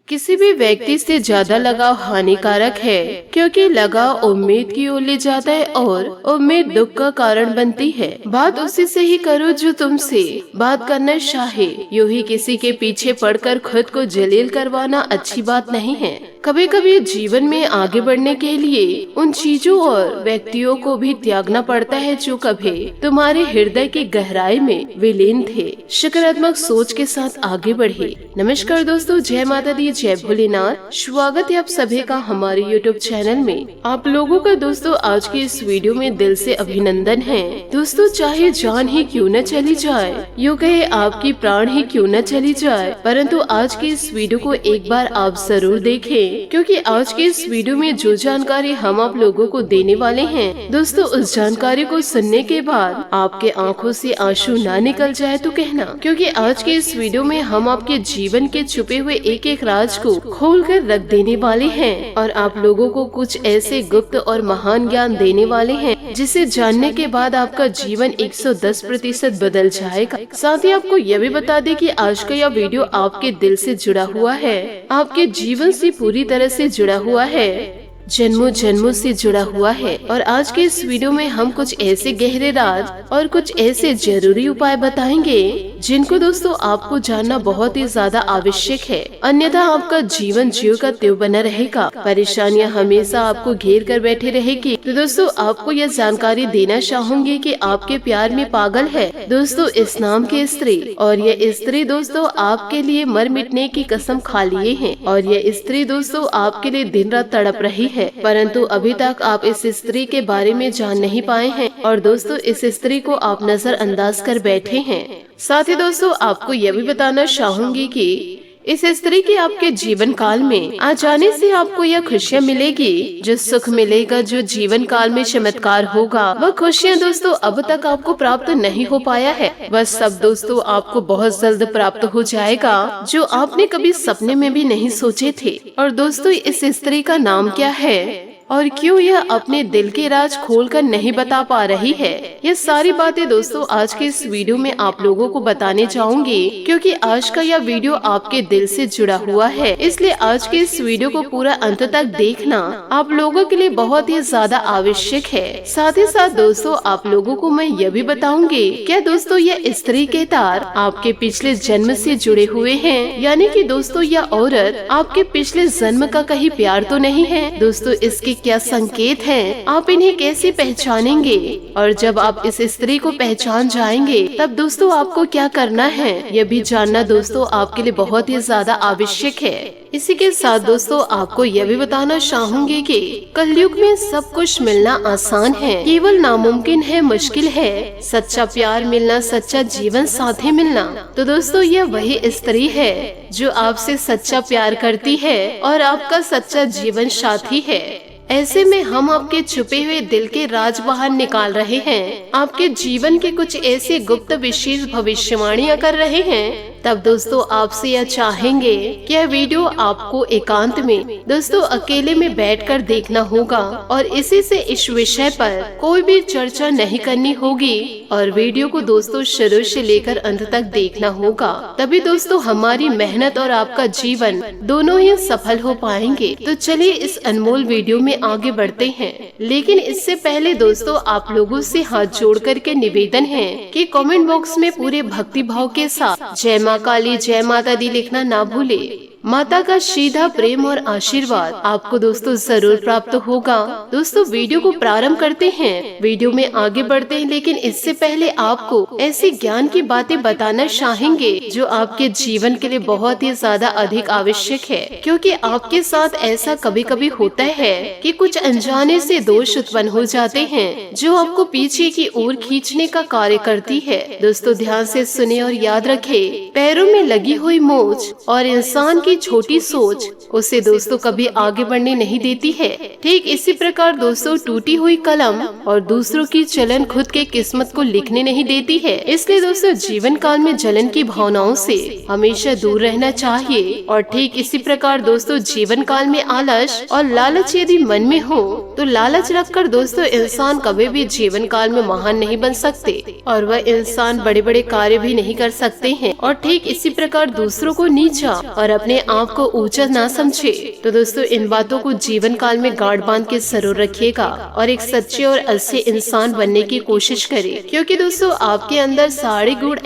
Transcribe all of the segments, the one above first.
किसी भी व्यक्ति से ज्यादा लगाव हानिकारक है, क्योंकि लगाव उम्मीद की ओर ले जाता है और उम्मीद दुख का कारण बनती है। बात उसी से ही करो जो तुमसे बात करना चाहे। यूं ही किसी के पीछे पड़कर खुद को जलील करवाना अच्छी बात नहीं है। कभी कभी जीवन में आगे बढ़ने के लिए उन चीजों और व्यक्तियों को भी त्यागना पड़ता है जो कभी तुम्हारे हृदय की गहराई में विलीन थे। सकारात्मक सोच के साथ आगे बढ़े। नमस्कार दोस्तों, जय माता दी, जय भोलेनाथ। स्वागत है आप सभी का हमारे YouTube चैनल में। आप लोगों का दोस्तों आज की इस वीडियो में दिल से अभिनंदन है। दोस्तों, चाहे जान ही क्यों न चली जाए, यूँ कहे आपकी प्राण ही क्यों न चली जाए, परंतु आज की इस वीडियो को एक बार आप जरूर देखें, क्योंकि आज की इस वीडियो में जो जानकारी हम आप लोगों को देने वाले हैं दोस्तों, उस जानकारी को सुनने के बाद आपके आंखों से आंसू ना निकल जाए तो कहना, क्योंकि आज के इस वीडियो में हम आपके जीवन के छुपे हुए एक एक राज को खोल कर रख देने वाले हैं और आप लोगों को कुछ ऐसे गुप्त और महान ज्ञान देने वाले हैं जिसे जानने के बाद आपका जीवन 110% बदल जाएगा। साथ ही आपको यह भी बता दें कि आज का यह वीडियो आपके दिल से जुड़ा हुआ है, आपके जीवन से पूरी तरह से जुड़ा हुआ है, जन्मों जन्मों से जुड़ा हुआ है। और आज के इस वीडियो में हम कुछ ऐसे गहरे राज और कुछ ऐसे जरूरी उपाय बताएंगे जिनको दोस्तों आपको जानना बहुत ही ज्यादा आवश्यक है, अन्यथा आपका जीवन ज्यों का त्यों बना रहेगा। परेशानियां हमेशा आपको घेर कर बैठे रहेगी। तो दोस्तों, आपको यह जानकारी देना चाहूंगी कि आपके प्यार में पागल है दोस्तों इस नाम की स्त्री, और यह स्त्री दोस्तों आपके लिए मर मिटने की कसम खा लिए है, और यह स्त्री दोस्तों आपके लिए दिन रात तड़प रही है, परंतु अभी तक आप इस स्त्री के बारे में जान नहीं पाए हैं और दोस्तों इस स्त्री को आप नजरअंदाज कर बैठे हैं। साथ ही दोस्तों आपको यह भी बताना चाहूंगी कि इस स्त्री के आपके जीवन काल में आ जाने से आपको यह खुशियाँ मिलेगी, जो सुख मिलेगा, जो जीवन काल में चमत्कार होगा, वह खुशियाँ दोस्तों अब तक आपको प्राप्त नहीं हो पाया है, वह सब दोस्तों आपको बहुत जल्द प्राप्त हो जाएगा जो आपने कभी सपने में भी नहीं सोचे थे। और दोस्तों इस स्त्री का नाम क्या है और क्यों यह अपने दिल के राज खोलकर नहीं बता पा रही है, ये सारी बातें दोस्तों आज के इस वीडियो में आप लोगों को बताने चाहूंगी, क्योंकि आज का यह वीडियो आपके दिल से जुड़ा हुआ है। इसलिए आज के इस वीडियो को पूरा अंत तक देखना आप लोगों के लिए बहुत ही ज्यादा आवश्यक है। साथ ही साथ दोस्तों आप लोगों को मैं यह भी बताऊंगी क्या दोस्तों यह स्त्री के तार आपके पिछले जन्म से जुड़े हुए हैं, यानी कि दोस्तों यह औरत आपके पिछले जन्म का कहीं प्यार तो नहीं है। दोस्तों इसके क्या संकेत हैं, आप इन्हें कैसे पहचानेंगे, और जब आप इस स्त्री को पहचान जाएंगे तब दोस्तों आपको क्या करना है, यह भी जानना दोस्तों आपके लिए बहुत ही ज्यादा आवश्यक है। इसी के साथ दोस्तों आपको यह भी बताना चाहूंगी कि कलयुग में सब कुछ मिलना आसान है, केवल नामुमकिन है, मुश्किल है सच्चा प्यार मिलना, सच्चा जीवन साथी मिलना। तो दोस्तों यह वही स्त्री है जो आपसे सच्चा प्यार करती है और आपका सच्चा जीवन साथी है। ऐसे में हम आपके छुपे हुए दिल के राज बाहर निकाल रहे हैं, आपके जीवन के कुछ ऐसे गुप्त विशेष भविष्यवाणियां कर रहे हैं। तब दोस्तों आपसे यह चाहेंगे कि यह वीडियो आपको एकांत में दोस्तों अकेले में बैठकर देखना होगा और इसी से इस विषय पर कोई भी चर्चा नहीं करनी होगी, और वीडियो को दोस्तों शुरू से लेकर अंत तक देखना होगा, तभी दोस्तों हमारी मेहनत और आपका जीवन दोनों ही सफल हो पाएंगे। तो चलिए इस अनमोल वीडियो में आगे बढ़ते हैं, लेकिन इससे पहले दोस्तों आप लोगों से हाथ जोड़ करके निवेदन है कि कमेंट बॉक्स में पूरे भक्ति भाव के साथ जय माँ काली, जय माता दी लिखना ना भूले। माता का सीधा प्रेम और आशीर्वाद आपको दोस्तों जरूर प्राप्त होगा। दोस्तों वीडियो को प्रारंभ करते हैं, वीडियो में आगे बढ़ते हैं, लेकिन इससे पहले आपको ऐसी ज्ञान की बातें बताना चाहेंगे जो आपके जीवन के लिए बहुत ही ज्यादा अधिक आवश्यक है, क्योंकि आपके साथ ऐसा कभी कभी होता है कि कुछ अनजाने से दोष उत्पन्न हो जाते हैं जो आपको पीछे की ओर खींचने का कार्य करती है। दोस्तों ध्यान से सुने और याद रखे, पैरों में लगी हुई मोच और इंसान की छोटी सोच उसे दोस्तों कभी आगे बढ़ने नहीं देती है। ठीक इसी प्रकार दोस्तों टूटी हुई कलम और दूसरों की चलन खुद के किस्मत को लिखने नहीं देती है। इसलिए दोस्तों जीवन काल में जलन की भावनाओं से हमेशा दूर रहना चाहिए। और ठीक इसी प्रकार दोस्तों जीवन काल में आलस और लालच यदि मन में हो तो लालच रखकर दोस्तों इंसान कभी भी जीवन काल में महान नहीं बन सकते और वह इंसान बड़े बड़े कार्य भी नहीं कर सकते हैं। और ठीक इसी प्रकार दूसरों को नीचा और अपने आप को ऊंचा ना समझे। तो दोस्तों इन बातों को जीवन काल में गांठ बांध के जरूर रखिएगा और एक सच्चे और अच्छे इंसान बनने की कोशिश करें, क्योंकि दोस्तों आपके अंदर सारे गुण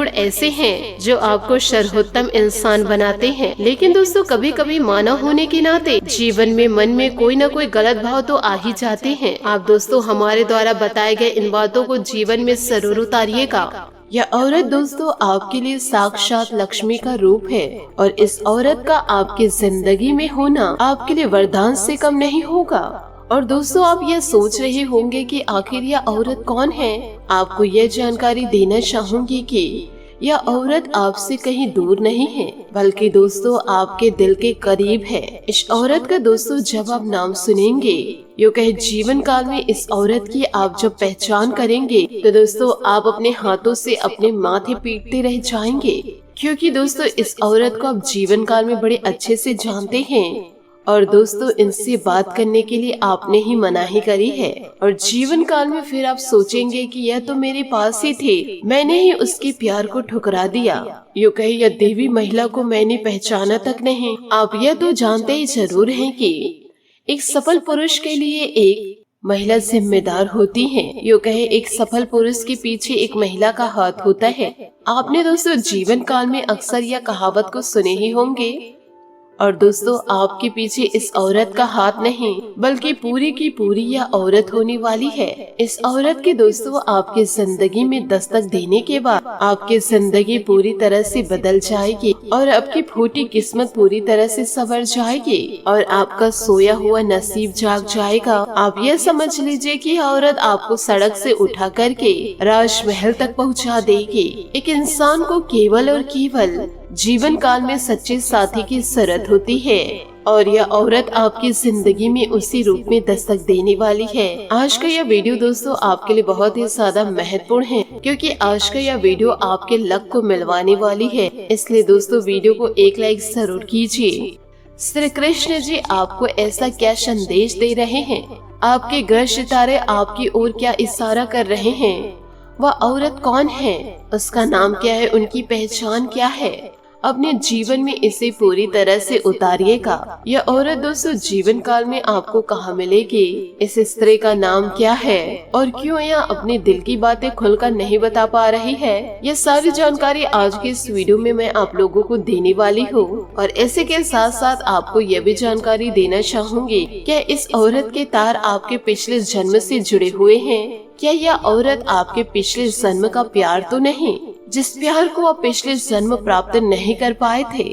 ऐसे हैं जो आपको सर्वोत्तम इंसान बनाते हैं। लेकिन दोस्तों कभी कभी मानव होने के नाते जीवन में मन में कोई न कोई गलत भाव तो आ ही जाते हैं। आप दोस्तों हमारे द्वारा बताए गए इन बातों को जीवन में जरूर उतारिएगा। यह औरत दोस्तों आपके लिए साक्षात लक्ष्मी का रूप है और इस औरत का आपकी जिंदगी में होना आपके लिए वरदान से कम नहीं होगा। और दोस्तों आप ये सोच रहे होंगे कि आखिर यह औरत कौन है। आपको यह जानकारी देना चाहूंगी कि यह औरत आपसे कहीं दूर नहीं है, बल्कि दोस्तों आपके दिल के करीब है। इस औरत का दोस्तों जब आप नाम सुनेंगे, यूँ कहे जीवन काल में इस औरत की आप जब पहचान करेंगे तो दोस्तों आप अपने हाथों से अपने माथे पीटते रह जाएंगे, क्योंकि दोस्तों इस औरत को आप जीवन काल में बड़े अच्छे से जानते हैं। और दोस्तों इनसे बात करने के लिए आपने ही मनाही करी है और जीवन काल में फिर आप सोचेंगे कि यह तो मेरे पास ही थे, मैंने ही उसके प्यार को ठुकरा दिया। यूँ कहे यह देवी महिला को मैंने पहचाना तक नहीं। आप यह तो जानते ही जरूर हैं कि एक सफल पुरुष के लिए एक महिला जिम्मेदार होती है। यूँ कहे एक सफल पुरुष के पीछे एक महिला का हाथ होता है। आपने दोस्तों जीवन काल में अक्सर यह कहावत को सुने ही होंगे। और दोस्तों आपके पीछे इस औरत का हाथ नहीं, बल्कि पूरी की पूरी यह औरत होने वाली है। इस औरत के दोस्तों आपके जिंदगी में दस्तक देने के बाद आपकी जिंदगी पूरी तरह से बदल जाएगी और आपकी फूटी किस्मत पूरी तरह से संवर जाएगी और आपका सोया हुआ नसीब जाग जाएगा। आप यह समझ लीजिए कि औरत आपको सड़क से उठा करके राजमहल तक पहुंचा देगी। एक इंसान को केवल और केवल जीवन काल में सच्चे साथी की जरूरत होती है और यह औरत आपकी जिंदगी में उसी रूप में दस्तक देने वाली है। आज का यह वीडियो दोस्तों आपके लिए बहुत ही ज्यादा महत्वपूर्ण है, क्योंकि आज का यह वीडियो आपके लक को मिलवाने वाली है। इसलिए दोस्तों वीडियो को एक लाइक जरूर कीजिए। श्री कृष्ण जी आपको ऐसा क्या संदेश दे रहे हैं, आपके ग्रह सितारे आपकी ओर क्या इशारा कर रहे हैं, वह औरत कौन है, उसका नाम क्या है, उनकी पहचान क्या है, अपने जीवन में इसे पूरी तरह से उतारिएगा। यह औरत दोस्तों जीवन काल में आपको कहाँ मिलेगी, इस स्त्री का नाम क्या है और क्यों यह अपने दिल की बातें खुलकर नहीं बता पा रही है, यह सारी जानकारी आज के इस वीडियो में मैं आप लोगों को देने वाली हूँ। और ऐसे के साथ साथ आपको यह भी जानकारी देना चाहूंगी क्या इस औरत के तार आपके पिछले जन्म से जुड़े हुए हैं। क्या यह औरत आपके पिछले जन्म का प्यार तो नहीं, जिस प्यार को आप पिछले जन्म प्राप्त नहीं कर पाए थे।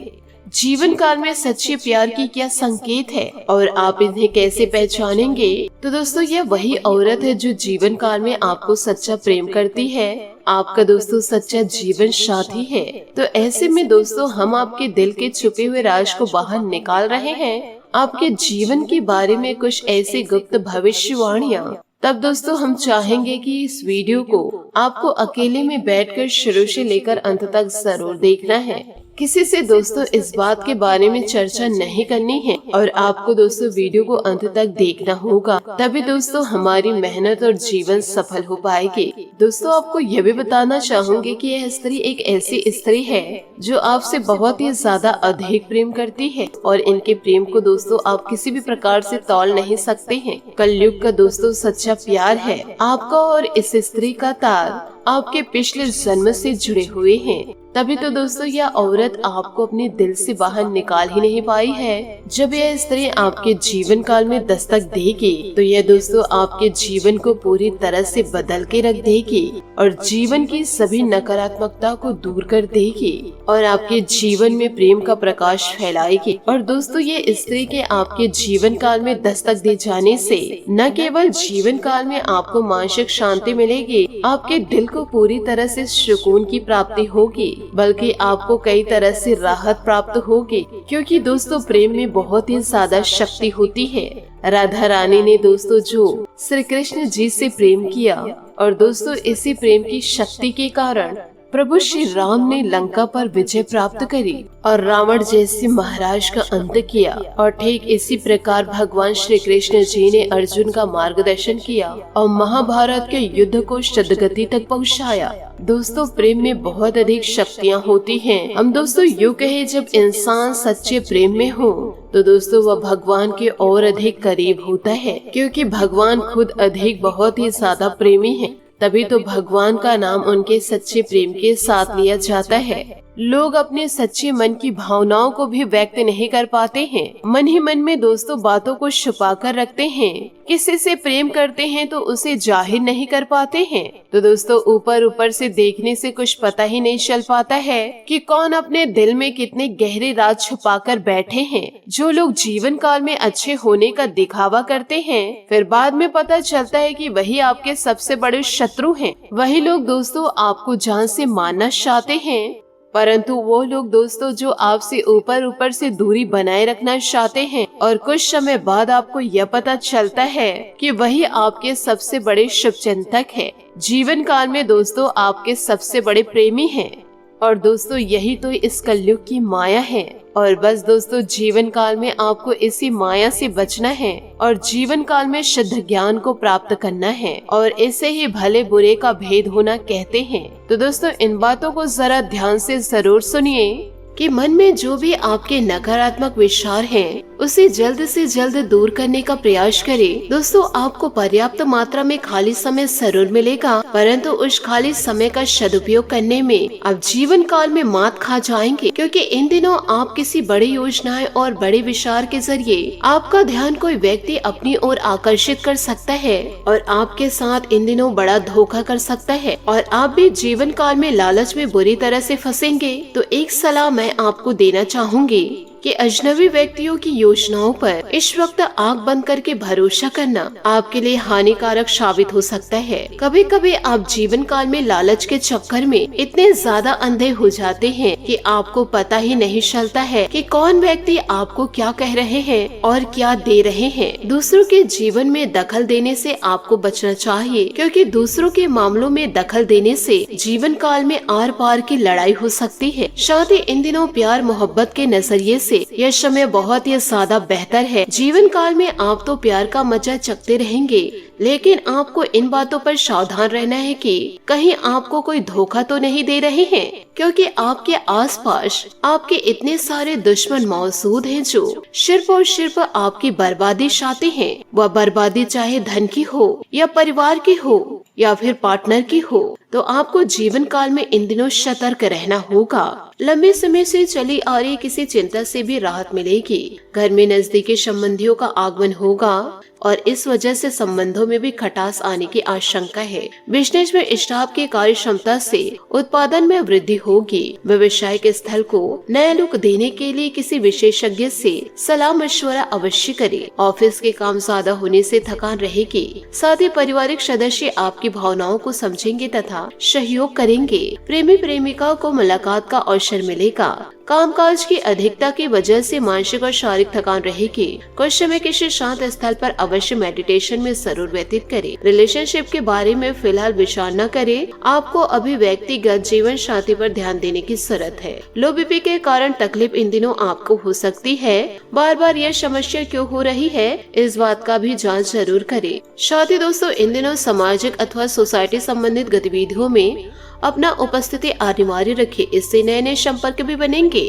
जीवन काल में सच्चे प्यार की क्या संकेत है और आप इन्हें कैसे पहचानेंगे। तो दोस्तों यह वही औरत है जो जीवन काल में आपको सच्चा प्रेम करती है, आपका दोस्तों सच्चा जीवन साथी है। तो ऐसे में दोस्तों हम आपके दिल के छुपे हुए राज को बाहर निकाल रहे हैं, आपके जीवन के बारे में कुछ ऐसी गुप्त भविष्यवाणियाँ। तब दोस्तों हम चाहेंगे कि इस वीडियो को आपको अकेले में बैठकर शुरू से लेकर अंत तक जरूर देखना है। किसी से दोस्तों इस बात के बारे में चर्चा नहीं करनी है और आपको दोस्तों वीडियो को अंत तक देखना होगा, तभी दोस्तों हमारी मेहनत और जीवन सफल हो पाएगी। दोस्तों आपको यह भी बताना चाहूंगी कि यह स्त्री एक ऐसी स्त्री है जो आपसे बहुत ही ज्यादा अधिक प्रेम करती है और इनके प्रेम को दोस्तों आप किसी भी प्रकार से तौल नहीं सकते हैं। कलयुग का दोस्तों सच्चा प्यार है आपका और इस स्त्री का तार आपके पिछले जन्म से जुड़े हुए हैं। तभी तो दोस्तों यह औरत आपको अपने दिल से बाहर निकाल ही नहीं पाई है। जब यह स्त्री आपके जीवन काल में दस्तक देगी तो यह दोस्तों आपके जीवन को पूरी तरह से बदल के रख देगी और जीवन की सभी नकारात्मकता को दूर कर देगी और आपके जीवन में प्रेम का प्रकाश फैलाएगी। और दोस्तों ये स्त्री के आपके जीवन काल में दस्तक दे जाने से न केवल जीवन काल में आपको मानसिक शांति मिलेगी, आपके दिल को पूरी तरह से सुकून की प्राप्ति होगी, बल्कि आपको कई तरह से राहत प्राप्त होगी, क्योंकि दोस्तों प्रेम में बहुत ही ज्यादा शक्ति होती है। राधा रानी ने दोस्तों जो श्री कृष्ण जी से प्रेम किया और दोस्तों इसी प्रेम की शक्ति के कारण प्रभु श्री राम ने लंका पर विजय प्राप्त करी और रावण जैसे महाराज का अंत किया। और ठीक इसी प्रकार भगवान श्री कृष्ण जी ने अर्जुन का मार्गदर्शन किया और महाभारत के युद्ध को शतगति तक पहुंचाया। दोस्तों, प्रेम में बहुत अधिक शक्तियाँ होती हैं। हम दोस्तों यूँ कहे, जब इंसान सच्चे प्रेम में हो तो दोस्तों वह भगवान के और अधिक करीब होता है, क्योंकि भगवान खुद अधिक बहुत ही ज्यादा प्रेमी है। तभी तो भगवान का नाम उनके सच्चे प्रेम के साथ लिया जाता है। लोग अपने सच्चे मन की भावनाओं को भी व्यक्त नहीं कर पाते हैं। मन ही मन में दोस्तों बातों को छुपा कर रखते हैं। किसी से प्रेम करते हैं तो उसे जाहिर नहीं कर पाते हैं। तो दोस्तों ऊपर ऊपर से देखने से कुछ पता ही नहीं चल पाता है कि कौन अपने दिल में कितने गहरे राज छुपा कर बैठे हैं। जो लोग जीवन काल में अच्छे होने का दिखावा करते हैं, फिर बाद में पता चलता है कि वही आपके सबसे बड़े शत्रु हैं। वही लोग दोस्तों आपको जान से मारना चाहते हैं, परंतु वो लोग दोस्तों जो आपसे ऊपर ऊपर से दूरी बनाए रखना चाहते हैं, और कुछ समय बाद आपको यह पता चलता है कि वही आपके सबसे बड़े शुभचिंतक है। जीवन काल में दोस्तों आपके सबसे बड़े प्रेमी हैं। और दोस्तों यही तो इस कलयुग की माया है। और बस दोस्तों जीवन काल में आपको इसी माया से बचना है और जीवन काल में शुद्ध ज्ञान को प्राप्त करना है, और इसे ही भले बुरे का भेद होना कहते हैं। तो दोस्तों इन बातों को जरा ध्यान से जरूर सुनिए कि मन में जो भी आपके नकारात्मक विचार हैं, उसे जल्द से जल्द दूर करने का प्रयास करें। दोस्तों आपको पर्याप्त मात्रा में खाली समय जरूर मिलेगा, परंतु उस खाली समय का सदुपयोग करने में आप जीवन काल में मात खा जाएंगे, क्योंकि इन दिनों आप किसी बड़ी योजनाएं और बड़े विचार के जरिए आपका ध्यान कोई व्यक्ति अपनी ओर आकर्षित कर सकता है और आपके साथ इन दिनों बड़ा धोखा कर सकता है, और आप भी जीवन काल में लालच में बुरी तरह से फंसेंगे। तो एक सलाह मैं आपको देना चाहूंगी कि अजनबी व्यक्तियों की योजनाओं पर इस वक्त आंख बंद करके भरोसा करना आपके लिए हानिकारक साबित हो सकता है। कभी कभी आप जीवन काल में लालच के चक्कर में इतने ज्यादा अंधे हो जाते हैं कि आपको पता ही नहीं चलता है कि कौन व्यक्ति आपको क्या कह रहे हैं और क्या दे रहे हैं। दूसरों के जीवन में दखल देने से आपको बचना चाहिए, क्योंकि दूसरों के मामलों में दखल देने से जीवन काल में आर पार की लड़ाई हो सकती है। साथ ही इन दिनों प्यार मोहब्बत के नजरिए से यह समय बहुत ही ज्यादा बेहतर है। जीवन काल में आप तो प्यार का मजा चखते रहेंगे, लेकिन आपको इन बातों पर सावधान रहना है कि कहीं आपको कोई धोखा तो नहीं दे रहे हैं, क्योंकि आपके आसपास आपके इतने सारे दुश्मन मौजूद हैं जो सिर्फ और सिर्फ आपकी बर्बादी चाहते हैं। वह बर्बादी चाहे धन की हो या परिवार की हो या फिर पार्टनर की हो, तो आपको जीवन काल में इन दिनों सतर्क रहना होगा। लंबे समय से चली आ रही किसी चिंता से भी राहत मिलेगी। घर में नजदीकी संबंधियों का आगमन होगा और इस वजह से संबंधों में भी खटास आने की आशंका है। बिजनेस में स्टाफ की कार्य क्षमता से उत्पादन में वृद्धि होगी। व्यवसाय के स्थल को नया लुक देने के लिए किसी विशेषज्ञ से सलाह मशवरा अवश्य करें। ऑफिस के काम ज्यादा होने से थकान रहेगी। साथ ही पारिवारिक सदस्य आपकी भावनाओं को समझेंगे तथा सहयोग करेंगे। प्रेमी प्रेमिका को मुलाकात का अवसर मिलेगा। कामकाज की अधिकता की वजह से मानसिक और शारीरिक थकान रहेगी। कुछ समय किसी शांत स्थल पर अवश्य मेडिटेशन में जरूर व्यतीत करें। रिलेशनशिप के बारे में फिलहाल विचार न करें। आपको अभी व्यक्तिगत जीवन साथी पर ध्यान देने की जरूरत है। लो बीपी के कारण तकलीफ इन दिनों आपको हो सकती है। बार बार यह समस्या क्यों हो रही है, इस बात का भी जांच जरूर करें। साथ ही दोस्तों इन दिनों सामाजिक अथवा सोसाइटी संबंधित गतिविधियों में अपना उपस्थिति अनिवार्य रखें। इससे नए नए संपर्क भी बनेंगे।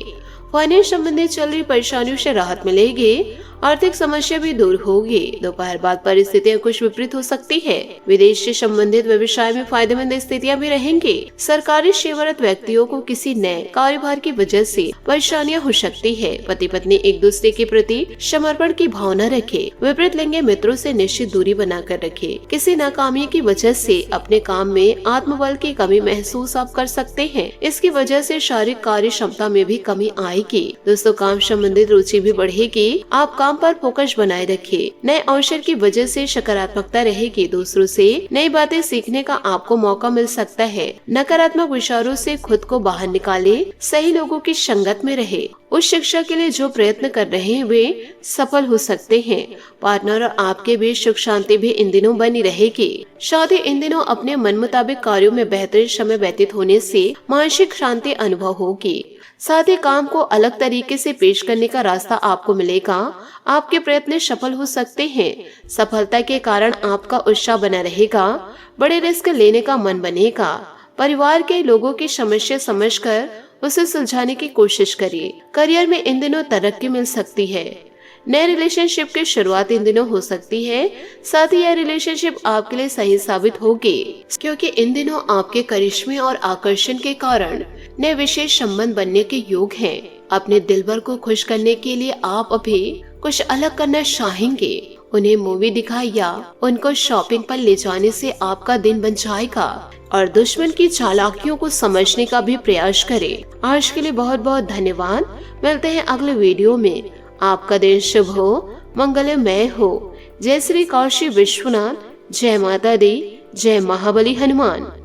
फाइनेंस संबंधित चल रही परेशानियों से राहत मिलेगी। आर्थिक समस्या भी दूर होगी। दोपहर बाद परिस्थितियां कुछ विपरीत हो सकती है। विदेश से संबंधित व्यवसाय में फायदेमंद स्थितियां भी रहेंगी। सरकारी सेवारत व्यक्तियों को किसी नए कार्यभार की वजह से परेशानियां हो सकती है। पति पत्नी एक दूसरे के प्रति समर्पण की भावना रखे। विपरीत लिंगी मित्रों से निश्चित दूरी बनाकर रखे। किसी नाकामी की वजह से अपने काम में आत्मबल की कमी महसूस आप कर सकते हैं। इसकी वजह से शारीरिक कार्य क्षमता में भी कमी आएगी। दोस्तों काम संबंधित रुचि भी बढ़ेगी। आप काम काम पर फोकस बनाए रखे। नए अवसर की वजह से सकारात्मकता रहेगी। दूसरों से नई बातें सीखने का आपको मौका मिल सकता है। नकारात्मक विचारों से खुद को बाहर निकाले, सही लोगों की संगत में रहे। उस शिक्षा के लिए जो प्रयत्न कर रहे हैं वे सफल हो सकते हैं। पार्टनर और आपके बीच सुख शांति भी इन दिनों बनी रहेगी। साथ ही इन दिनों अपने मन मुताबिक कार्यों में बेहतर समय व्यतीत होने से मानसिक शांति अनुभव होगी। साथ ही काम को अलग तरीके से पेश करने का रास्ता आपको मिलेगा। आपके प्रयत्न सफल हो सकते हैं। सफलता के कारण आपका उत्साह बना रहेगा। बड़े रिस्क लेने का मन बनेगा। परिवार के लोगों की समस्या समझकर उसे सुलझाने की कोशिश करिए। करियर में इन दिनों तरक्की मिल सकती है। नए रिलेशनशिप की शुरुआत इन दिनों हो सकती है। साथ ही यह रिलेशनशिप आपके लिए सही साबित होगी, क्योंकि इन दिनों आपके करिश्मे और आकर्षण के कारण नए विशेष संबंध बनने के योग हैं। अपने दिलबर को खुश करने के लिए आप अभी कुछ अलग करना चाहेंगे। उन्हें मूवी दिखाए या उनको शॉपिंग पर ले जाने से आपका दिन बन जाएगा और दुश्मन की चालाकियों को समझने का भी प्रयास करें। आज के लिए बहुत बहुत धन्यवाद। मिलते हैं अगले वीडियो में। आपका दिन शुभ हो, मंगलमय हो। जय श्री काशी विश्वनाथ, जय माता दी, जय महाबली हनुमान।